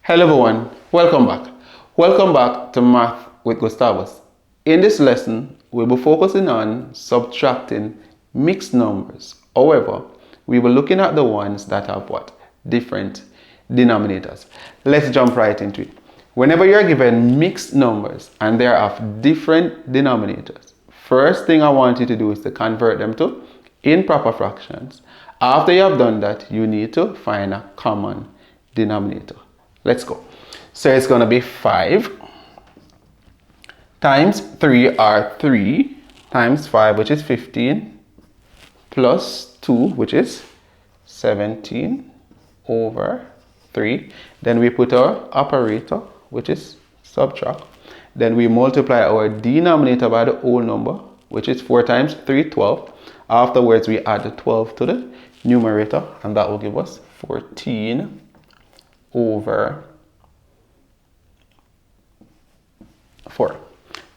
Hello everyone, welcome back. Welcome back to Math with Gustavus. In this lesson, we'll be focusing on subtracting mixed numbers. However, we were looking at the ones that have what? Different denominators. Let's jump right into it. Whenever you're given mixed numbers and they're of different denominators, first thing I want you to do is to convert them to improper fractions. After you have done that, you need to find a common denominator. Let's go. So it's going to be 5 times 3 are 3 times 5, which is 15, plus 2, which is 17 over 3. Then we put our operator, which is subtract. Then we multiply our denominator by the whole number, which is 4 times 3, 12. Afterwards, we add the 12 to the numerator, and that will give us 14 over 4.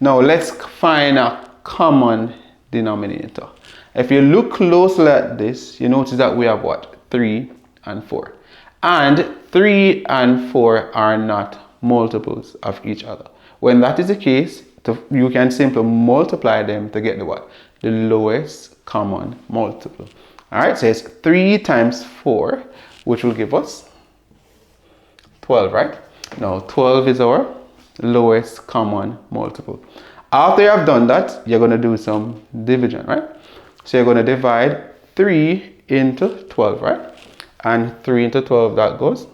Now let's find a common denominator. If you look closely at this, you notice that we have what? 3 and 4. And 3 and 4 are not multiples of each other. When that is the case, you can simply multiply them to get the what? The lowest common multiple. Alright, so it's 3 times 4, which will give us 12, right? Now 12 is our lowest common multiple. After you have done that, you're going to do some division, right? So you're going to divide 3 into 12, right? And 3 into 12, that goes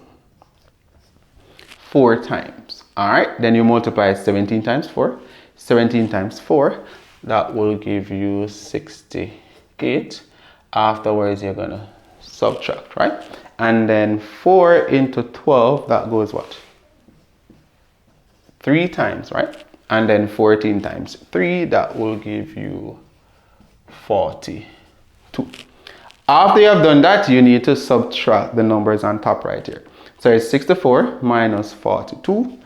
4 times. Alright, then you multiply 17 times 4. 17 times 4, that will give you 68. Afterwards, you're going to subtract, right? And then 4 into 12, that goes what? 3 times, right? And then 14 times 3, that will give you 42. After you have done that, you need to subtract the numbers on top right here. So it's 64 minus 42.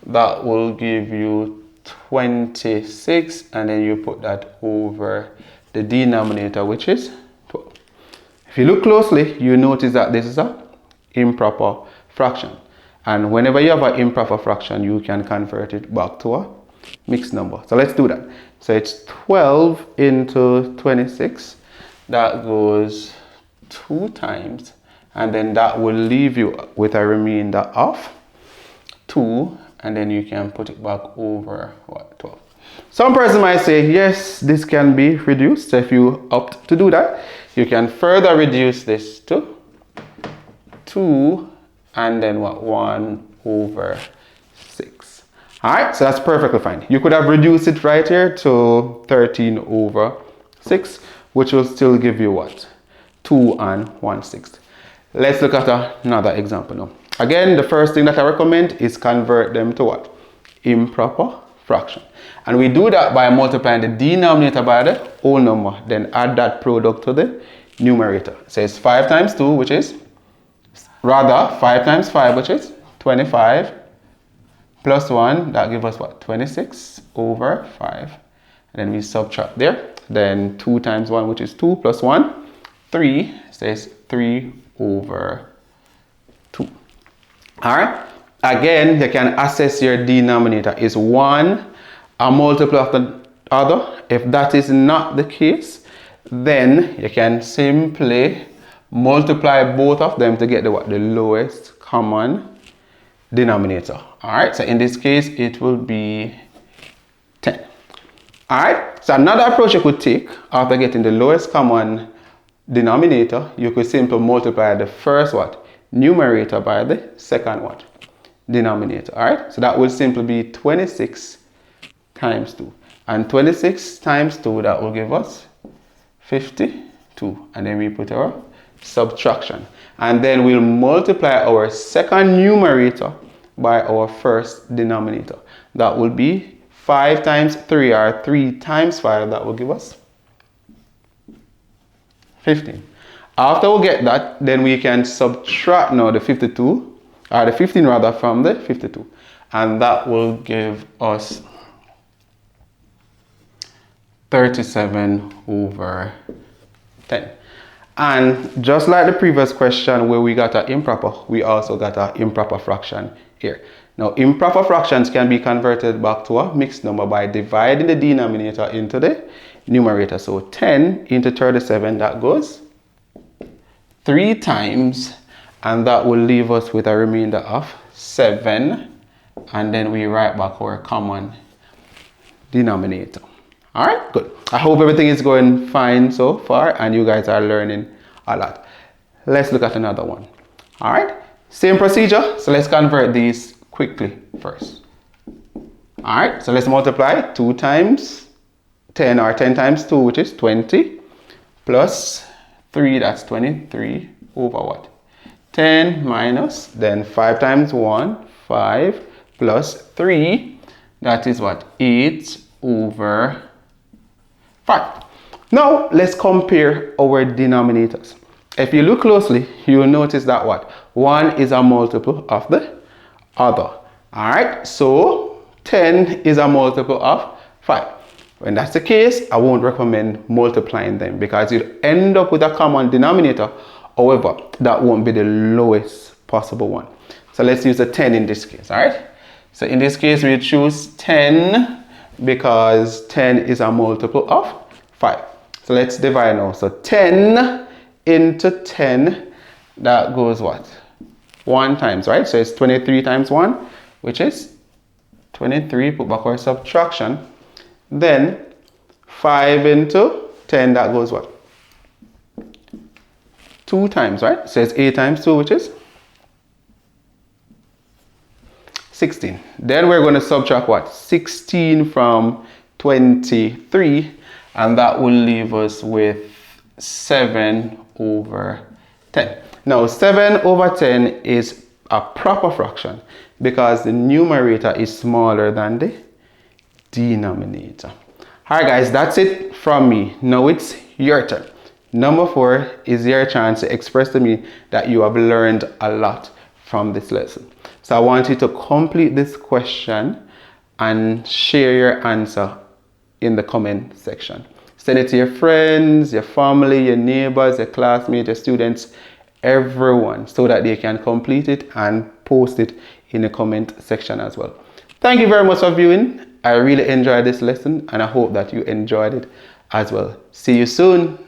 That will give you 26, and then you put that over the denominator, which is 12. If you look closely, you notice that this is an improper fraction. And whenever you have an improper fraction, you can convert it back to a mixed number. So let's do that. So it's 12 into 26. That goes 2 times. And then that will leave you with a remainder of 2. And then you can put it back over what? 12. Some person might say, yes, this can be reduced. So if you opt to do that, you can further reduce this to 2 and then what? 1 over 6. Alright, so that's perfectly fine. You could have reduced it right here to 13 over 6, which will still give you what? 2 and 1/6. Let's look at another example now. Again, the first thing that I recommend is convert them to what? Improper fraction. And we do that by multiplying the denominator by the whole number, then add that product to the numerator. So it's 5 times 2, which is, rather 5 times 5, which is 25, plus 1, that gives us what? 26 over 5. And then we subtract there. Then 2 times 1, which is 2, plus 1, 3, says 3 over 2. Alright, again, you can assess your denominator. Is 1 a multiple of the other? If that is not the case, then you can simply multiply both of them to get the what? The lowest common denominator. Alright, so in this case, it will be 10. Alright, so another approach you could take after getting the lowest common denominator, you could simply multiply the first what? Numerator by the second what? Denominator. Alright, so that will simply be 26 times 2. And 26 times 2, that will give us 52. And then we put our subtraction. And then we'll multiply our second numerator by our first denominator. That will be 5 times 3 or 3 times 5. That will give us 15. After we get that, then we can subtract now the 52, or the 15 rather, from the 52. And that will give us 37 over 10. And just like the previous question where we got an improper, we also got an improper fraction here. Now, improper fractions can be converted back to a mixed number by dividing the denominator into the numerator. So 10 into 37, that goes 3 times, and that will leave us with a remainder of 7. And then we write back our common denominator. All right, good. I hope everything is going fine so far and you guys are learning a lot. Let's look at another one. All right, same procedure. So let's convert these quickly first. All right, so let's multiply 2 times 10, or 10 times 2, which is 20, plus 3, that's 23, over what? 10 minus, then 5 times 1, 5, plus 3, that is what? 8 over 5. Now, let's compare our denominators. If you look closely, you'll notice that what? 1 is a multiple of the other. All right, so 10 is a multiple of 5. When that's the case, I won't recommend multiplying them because you'll end up with a common denominator. However, that won't be the lowest possible one. So let's use a 10 in this case, all right? So in this case, we choose 10 because 10 is a multiple of 5. So let's divide now. So 10 into 10, that goes what? 1 times, right? So it's 23 times 1, which is 23, put back our subtraction. Then 5 into 10, that goes what? 2 times, right? So it's 8 times 2, which is 16. Then we're going to subtract what? 16 from 23, and that will leave us with 7 over 10. Now 7 over 10 is a proper fraction because the numerator is smaller than the denominator. Alright guys, that's it from me. Now it's your turn. Number 4 is your chance to express to me that you have learned a lot from this lesson. So I want you to complete this question and share your answer in the comment section. Send it to your friends, your family, your neighbors, your classmates, your students, everyone, so that they can complete it and post it in the comment section as well. Thank you very much for viewing. I really enjoyed this lesson and I hope that you enjoyed it as well. See you soon.